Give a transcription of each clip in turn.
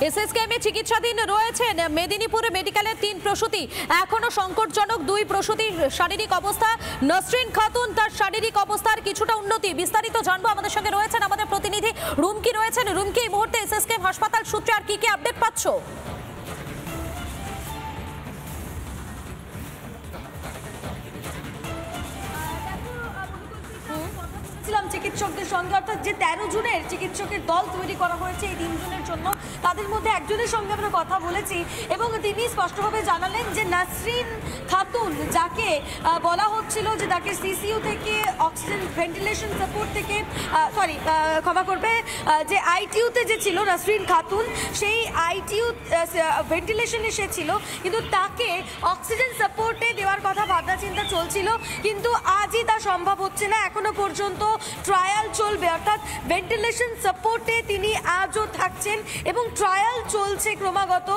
এসএসকেএমে চিকিৎসাধীন রয়েছেন মেদিনীপুর মেডিকেলের 3 প্রসূতি। এখনো সংকটজনক 2 প্রসূতির শারীরিক অবস্থা। নসরিন খাতুন তার শারীরিক অবস্থার কিছুটা উন্নতি। বিস্তারিত জানবো, আমাদের সঙ্গে রয়েছেন আমাদের প্রতিনিধি রুমকি রয়েছেন। রুমকি, এই মুহূর্তে এসএসকেএম হাসপাতাল সূত্রে আর কি আপডেট পাচ্ছ? চিকিৎসকদের সঙ্গে, অর্থাৎ যে 13 জনের চিকিৎসকের দল তৈরি করা হয়েছে এই 3 জনের জন্য, তাদের মধ্যে একজনের সঙ্গে আমরা কথা বলেছি এবং তিনি স্পষ্টভাবে জানালেন যে নাসরিন খাতুন, যাকে বলা হচ্ছিল যে তাকে সিসিইউ থেকে অক্সিজেন ভেন্টিলেশন সাপোর্ট থেকে ক্ষমা করবে, যে আইটিইউতে যে ছিল নাসরিন খাতুন, সেই আইটিইউ ভেন্টিলেশনে সে ছিল, কিন্তু তাকে অক্সিজেন সাপোর্টে দেওয়ার কথা ভাবনা চিন্তা চলছিল, কিন্তু আজই তা সম্ভব হচ্ছে না। এখনো পর্যন্ত ট্রায়াল চলবে, অর্থাৎ ভেন্টিলেশন সাপোর্টে তিনি আজও থাকছেন এবং ট্রায়াল চলছে ক্রমাগত,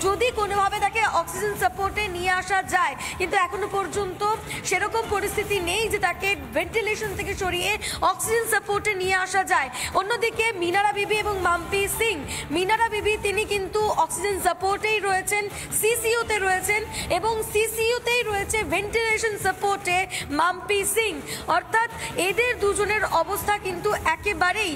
যদি কোনোভাবে তাকে অক্সিজেন সাপোর্টে নিয়ে আসা যায়, কিন্তু এখনো পর্যন্ত সেরকম পরিস্থিতি নেই যে তাকে ভেন্টিলেশন থেকে সরিয়ে অক্সিজেন সাপোর্টে নিয়ে আসা যায়। অন্যদিকে মিনারা বিবি এবং মাম্পি সিং, মিনারা বিবি তিনি কিন্তু অক্সিজেন সাপোর্টেই রয়েছেন, সিসিইউতে রয়েছেন এবং সিসিইউতেই রয়েছে ভেন্টিলেশন সাপোর্টে মাম্পি সিং, অর্থাৎ এদের দুজনের অবস্থা কিন্তু একেবারেই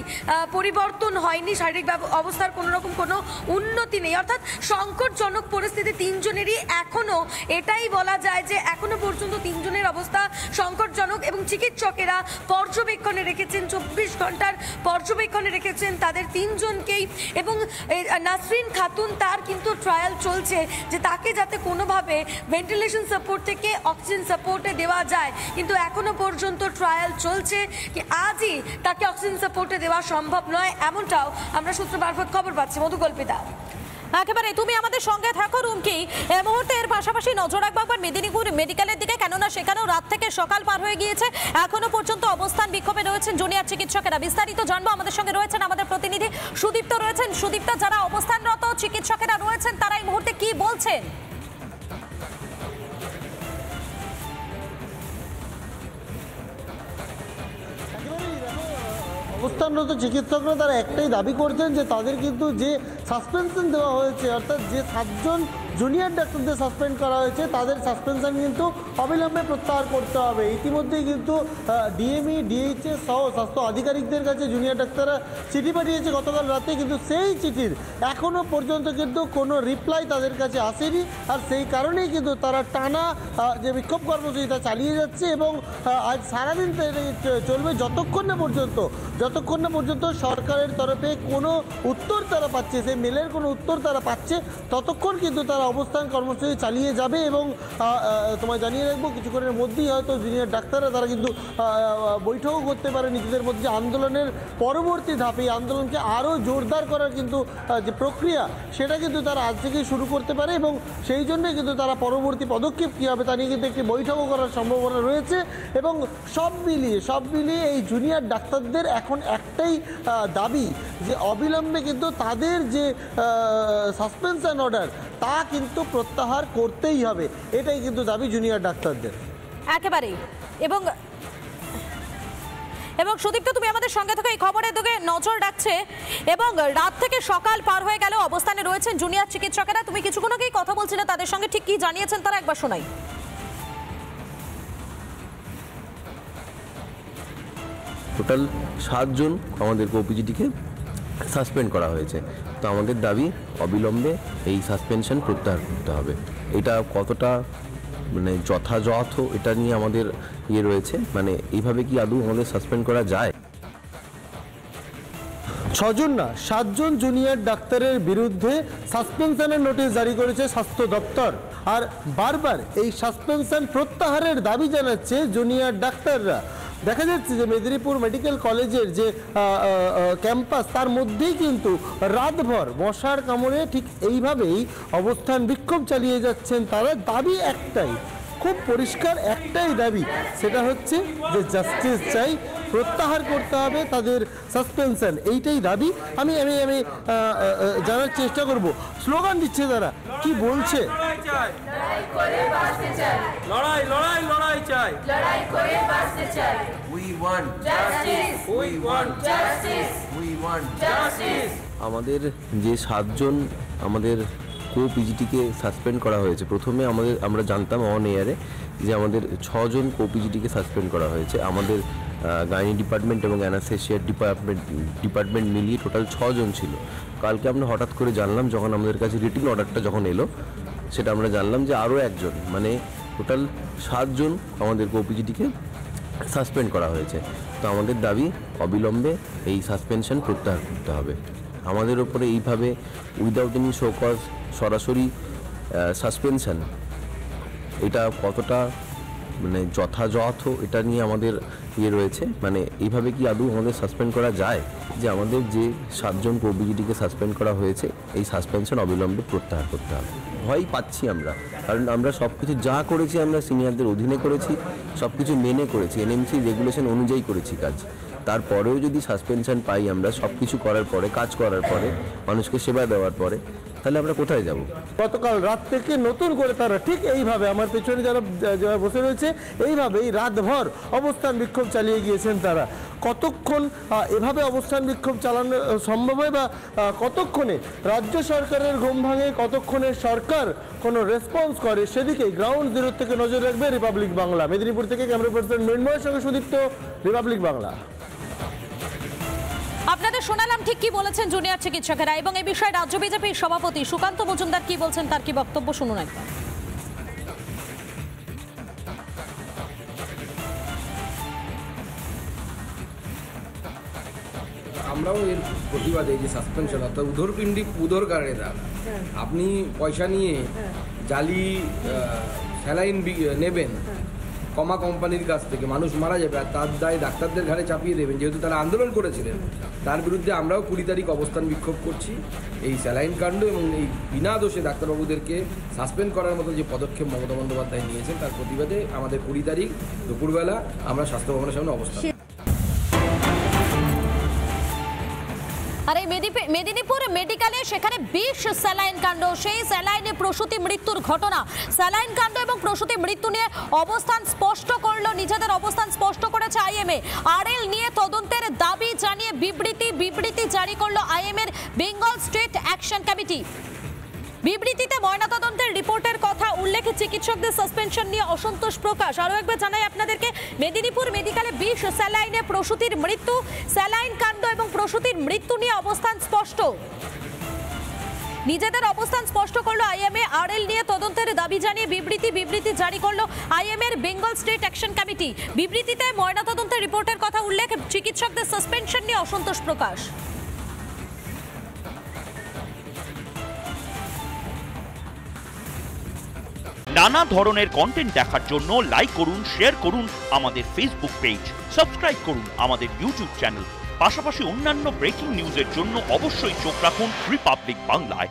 পরিবর্তন হয়নি, শারীরিক অবস্থার কোনো রকম কোনো উন্নতি নেই, অর্থাৎ সংকটজনক পরিস্থিতি 3 জনেরই। এখনো এটাই বলা যায় যে এখনো পর্যন্ত 3 জনের অবস্থা সংকটজনক এবং চিকিৎসকেরা পর্যবেক্ষণে রেখেছেন, 24 ঘন্টার পর্যবেক্ষণে রেখেছেন তাদের 3 জনকেই। এবং নাসরিন খাতুন, তার কিন্তু ট্রায়াল চলছে যে তাকে যাতে কোনোভাবে ভেন্টিলেশন সাপোর্ট থেকে অক্সিজেন সাপোর্টে দেওয়া যায়, কিন্তু এখনো পর্যন্ত ট্রায়াল চলছে কি আজই তাকে অক্সিজেন সাপোর্টে দেওয়া সম্ভব নয়, এমনটাও আমরা সূত্র মারফত খবর পাচ্ছি। মধুকল্পিতা, একেবারে তুমি আমাদের সঙ্গে থাকো রুমকি। এই মুহূর্তে এর পাশাপাশি নজর রাখবো একবার মেদিনীপুর মেডিকেলের দিকে, কেননা সেখানেও রাত থেকে সকাল পার হয়ে গিয়েছে, এখনো পর্যন্ত অবস্থান বিক্ষোভে রয়েছেন জুনিয়র চিকিৎসকেরা। বিস্তারিত জানবো, আমাদের সঙ্গে রয়েছেন আমাদের প্রতিনিধি সুদীপ্ত রয়েছেন। সুদীপ্ত, যারা অবস্থানরত চিকিৎসকেরা রয়েছেন তারা এই মুহূর্তে কি বলছেন? অবস্থানরত চিকিৎসকরা তারা একটাই দাবি করছেন যে তাদের কিন্তু যে সাসপেনশন দেওয়া হয়েছে, অর্থাৎ যে 7 জন জুনিয়র ডাক্তারদের সাসপেন্ড করা হয়েছে, তাদের সাসপেনশন কিন্তু অবিলম্বে প্রত্যাহার করতে হবে। ইতিমধ্যেই কিন্তু ডিএমই, ডিএইচএস সহ স্বাস্থ্য আধিকারিকদের কাছে জুনিয়র ডাক্তাররা চিঠি পাঠিয়েছে গতকাল রাতে, কিন্তু সেই চিঠির এখনও পর্যন্ত কিন্তু কোনো রিপ্লাই তাদের কাছে আসেনি। আর সেই কারণেই কিন্তু তারা টানা যে বিক্ষোভ কর্মসূচি তা চালিয়ে যাচ্ছে এবং আজ সারাদিন চলবে যতক্ষণ না পর্যন্ত সরকারের তরফে কোনো উত্তর তারা পাচ্ছে, সেই মেলের কোনো উত্তর তারা পাচ্ছে, ততক্ষণ কিন্তু তারা অবস্থান কর্মসূচি চালিয়ে যাবে। এবং তোমায় জানিয়ে রাখবো, কিছুক্ষণের মধ্যেই হয়তো জুনিয়র ডাক্তাররা তারা কিন্তু বৈঠকও করতে পারে নিজেদের মধ্যে, যে আন্দোলনের পরবর্তী ধাপে এই আন্দোলনকে আরও জোরদার করার কিন্তু যে প্রক্রিয়া, সেটা কিন্তু তারা আজ থেকেই শুরু করতে পারে এবং সেই জন্যই কিন্তু তারা পরবর্তী পদক্ষেপ কী হবে তা নিয়ে কিন্তু একটি বৈঠকও করার সম্ভাবনা রয়েছে। এবং সব মিলিয়ে এই জুনিয়র ডাক্তারদের এখন একটাই দাবি যে অবিলম্বে কিন্তু তাদের যে সাসপেনশন অর্ডার তা কিন্তু প্রত্যাহার করতেই হবে, এটাই কিন্তু দাবি জুনিয়র ডাক্তারদের একেবারেই। এবং সুদীপ্ত, তুমি আমাদের সঙ্গে থেকে এই খবরের দিকে নজর রাখছে এবং রাত থেকে সকাল পার হয়ে গেল অবস্থানে রয়েছেন জুনিয়র চিকিৎসকেরা। তুমি কিছুক্ষণ আগেই কথা বলছিলে তাদের সঙ্গে, ঠিক কি জানিয়েছেন তারা একবার শোনাই। টোটাল 7 জন আমাদের ওপিজিটিকে সাসপেন্ড করা হয়েছে, তো আমাদের দাবি অবিলম্বে এই সাসপেনশন প্রত্যাহার করতে হবে। এটা কতটা মানে যথাযথ, এটা নিয়ে আমাদের রয়েছে, মানে এইভাবে কি আদৌ আমাদের সাসপেন্ড করা যায়? 6 জন না 7 জন জুনিয়র ডাক্তারের বিরুদ্ধে সাসপেনশনের নোটিশ জারি করেছে স্বাস্থ্য দপ্তর, আর বারবার এই সাসপেনশন প্রত্যাহারের দাবি জানাচ্ছে জুনিয়র ডাক্তাররা। দেখা যাচ্ছে যে মেদিনীপুর মেডিকেল কলেজের যে ক্যাম্পাস, তার মধ্যেই কিন্তু রাতভর মশার কামড়ে ঠিক এইভাবেই অবস্থান বিক্ষোভ চালিয়ে যাচ্ছেন তারা। দাবি একটাই, খুব পরিষ্কার একটাই দাবি, সেটা হচ্ছে যে জাস্টিস চাই, প্রত্যাহার করতে হবে তাদের সাসপেনশন, এইটাই দাবি। আমি জানার চেষ্টা করব, স্লোগান দিচ্ছে তারা, কি কি বলছে? লড়াই চাই, লড়াই লড়াই লড়াই চাই, We want justice, we want justice, we want justice. আমাদের যে 7 জন আমাদের পিজিটিকে সাসপেন্ড করা হয়েছে, প্রথমে আমরা জানতাম অন এয়ারে যে আমাদের 6 জন পিজিটিকে সাসপেন্ড করা হয়েছে। আমাদের গাইনি ডিপার্টমেন্ট এবং অ্যানাস্থেশিয়া ডিপার্টমেন্ট মিলিয়ে টোটাল 6 জন ছিল। কালকে আমরা হঠাৎ করে জানলাম, যখন আমাদের কাছে রিটিন অর্ডারটা যখন এলো, সেটা আমরা জানলাম যে আরও একজন, মানে টোটাল 7 জন আমাদের পিজিটিকে সাসপেন্ড করা হয়েছে। তো আমাদের দাবি অবিলম্বে এই সাসপেনশন প্রত্যাহার করতে হবে। আমাদের ওপরে এইভাবে উইদাউট এনি শো কজ সরাসরি সাসপেনশন, এটা কতটা মানে যথাযথ, এটা নিয়ে আমাদের রয়েছে। মানে এইভাবে কি আদৌ আমাদের সাসপেন্ড করা যায়? যে আমাদের যে 7 জন পিজিটিকে সাসপেন্ড করা হয়েছে, এই সাসপেনশন অবিলম্বে প্রত্যাহার করতে হবে। ভয় পাচ্ছি আমরা, কারণ আমরা সব কিছু যা করেছি আমরা সিনিয়রদের অধীনে করেছি, সব কিছু মেনে করেছি, এনএমসি রেগুলেশন অনুযায়ী করেছি কাজ। তারপরেও যদি সাসপেনশন পাই আমরা সব কিছু করার পরে, কাজ করার পরে, মানুষকে সেবা দেওয়ার পরে, তাহলে আমরা কোথায় যাব? গতকাল রাত থেকে নতুন করে তারা ঠিক এইভাবে, আমার পেছনে যারা বসে রয়েছে, এইভাবেই রাতভর অবস্থান বিক্ষোভ চালিয়ে গিয়েছেন তারা। কতক্ষণ এভাবে অবস্থান বিক্ষোভ চালানো সম্ভব হয়, বা কতক্ষণে রাজ্য সরকারের ঘুম ভাঙে, কতক্ষণে সরকার কোনো রেসপন্স করে, সেদিকেই গ্রাউন্ড জিরো থেকে নজর রাখবে রিপাবলিক বাংলা। মেদিনীপুর থেকে ক্যামেরা পার্সন মৃন্ময়ের সঙ্গে সুদীপ্ত, রিপাবলিক বাংলা। আপনাদের শোনালাম ঠিক কি বলেছেন জুনিয়র চিকিৎসকেরা, এবং এই বিষয়ে রাজ্য বিজেপির সভাপতি সুকান্ত মজুমদার কি বলছেন, তার কি বক্তব্য শুনুন একবার। আমরাও এর প্রতিবাদে যে সাসপেনশন, অর্থাৎ উদরপিণ্ডি উদরকারেরা আপনি পয়সা নিয়ে জালি স্যালাইন নেবেন কমা কোম্পানির কাছ থেকে, মানুষ মারা যাবে, আর তার দায় ডাক্তারদের ঘাড়ে চাপিয়ে দেবেন। যেহেতু তারা আন্দোলন করেছিলেন, তার বিরুদ্ধে আমরাও 20 তারিখ অবস্থান বিক্ষোভ করছি। এই স্যালাইন কাণ্ড এবং এই বিনা দোষে ডাক্তারবাবুদেরকে সাসপেন্ড করার মতো যে পদক্ষেপ মমতা বন্দ্যোপাধ্যায় নিয়েছেন, তার প্রতিবাদে আমাদের 20 তারিখ দুপুরবেলা আমরা স্বাস্থ্য ভবনের সামনে অবস্থান। আর এই মেদিনীপুর মেডিকেলে সেখানে 20 স্যালাইন কাণ্ড, সেই স্যালাইনে প্রসূতি মৃত্যুর ঘটনা, স্যালাইন কাণ্ড এবং প্রসূতি মৃত্যু নিয়ে অবস্থান স্পষ্ট করলো, নিজেদের অবস্থান স্পষ্ট করেছে আইএমএ। আরএল নিয়ে তদন্তের দাবি জানিয়ে বিবৃতি জারি করলো আইএমএর বেঙ্গল স্টেট অ্যাকশন কমিটি। বিবৃতিতে ময়নাতদন্তের রিপোর্টের কথা উল্লেখে চিকিৎসকদের সাসপেনশন নিয়ে অসন্তোষ প্রকাশ। আরও একবার জানাই আপনাদেরকে, মেদিনীপুর মেডিকেলে 20 স্যালাইনে প্রসূতির মৃত্যু, স্যালাইন কাণ্ড এবং প্রসূতির মৃত্যু নিয়ে অবস্থান স্পষ্ট। নিজেদের অবস্থান স্পষ্ট করলো আইএমএ। আরএল নিয়ে তদন্তের দাবি জানিয়ে বিবৃতি জারি করলো আইএমএর বেঙ্গল স্টেট অ্যাকশন কমিটি। বিবৃতিতে ময়নাতদন্তের রিপোর্টের কথা উল্লেখ, চিকিৎসকদের সাসপেনশন নিয়ে অসন্তোষ প্রকাশ। নানা ধরনের কন্টেন্ট দেখার জন্য লাইক করুন, শেয়ার করুন আমাদের ফেসবুক পেজ, সাবস্ক্রাইব করুন আমাদের ইউটিউব চ্যানেল। পাশাপাশি অন্যান্য ব্রেকিং নিউজের জন্য অবশ্যই চোখ রাখুন রিপাবলিক বাংলায়।